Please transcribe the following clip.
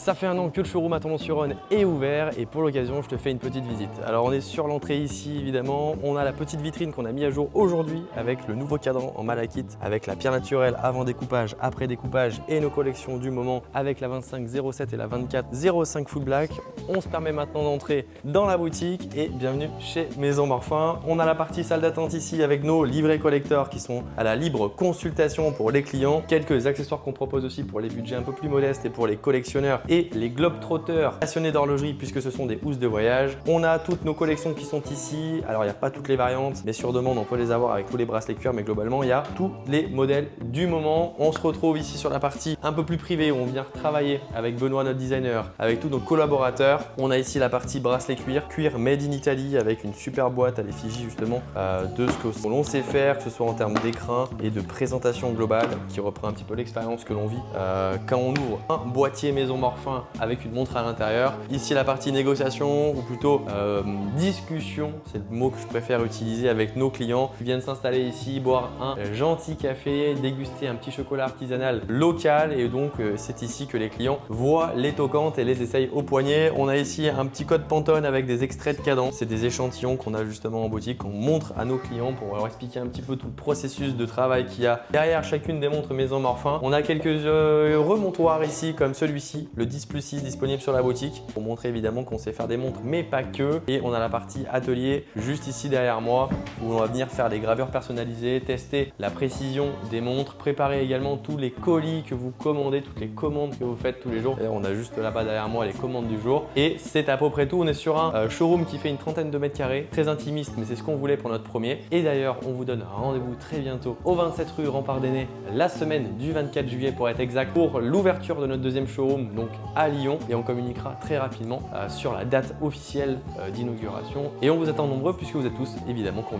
Ça fait un an que le showroom à Tendance-sur-Rhône est ouvert et pour l'occasion, je te fais une petite visite. Alors on est sur l'entrée ici évidemment, on a la petite vitrine qu'on a mis à jour aujourd'hui avec le nouveau cadran en malachite, avec la pierre naturelle avant découpage, après découpage et nos collections du moment avec la 25-07 et la 24-05 Full Black. On se permet maintenant d'entrer dans la boutique et bienvenue chez Maison Morphin. On a la partie salle d'attente ici avec nos livrets collecteurs qui sont à la libre consultation pour les clients. Quelques accessoires qu'on propose aussi pour les budgets un peu plus modestes et pour les collectionneurs et les globetrotters passionnés d'horlogerie puisque ce sont des housses de voyage. On a toutes nos collections qui sont ici. Alors il n'y a pas toutes les variantes, mais sur demande on peut les avoir avec tous les bracelets cuir, mais globalement il y a tous les modèles du moment. On se retrouve ici sur la partie un peu plus privée où on vient travailler avec Benoît notre designer, avec tous nos collaborateurs. On a ici la partie bracelet cuir, cuir made in Italy avec une super boîte à l'effigie justement de ce que l'on sait faire, que ce soit en termes d'écrin et de présentation globale qui reprend un petit peu l'expérience que l'on vit quand on ouvre un boîtier Maison Morphin avec une montre à l'intérieur. Ici la partie négociation ou plutôt discussion, c'est le mot que je préfère utiliser avec nos clients qui viennent s'installer ici, boire un gentil café, déguster un petit chocolat artisanal local et donc c'est ici que les clients voient les toquantes et les essayent au poignet. On a ici un petit code Pantone avec des extraits de cadence, c'est des échantillons qu'on a justement en boutique, qu'on montre à nos clients pour leur expliquer un petit peu tout le processus de travail qu'il y a derrière chacune des montres Maison Morphin. On a quelques remontoirs ici comme celui-ci, le 10+6 disponible sur la boutique pour montrer évidemment qu'on sait faire des montres mais pas que. Et on a la partie atelier juste ici derrière moi où on va venir faire des gravures personnalisées, tester la précision des montres, préparer également tous les colis que vous commandez, toutes les commandes que vous faites tous les jours. Et on a juste là-bas derrière moi les commandes du jour et c'est à peu près tout. On est sur un showroom qui fait une trentaine de mètres carrés, très intimiste mais c'est ce qu'on voulait pour notre premier. Et d'ailleurs on vous donne un rendez-vous très bientôt au 27 rue Rempart d'Aisne la semaine du 24 juillet pour être exact pour l'ouverture de notre deuxième showroom donc à Lyon et on communiquera très rapidement sur la date officielle d'inauguration et on vous attend nombreux puisque vous êtes tous évidemment conviés.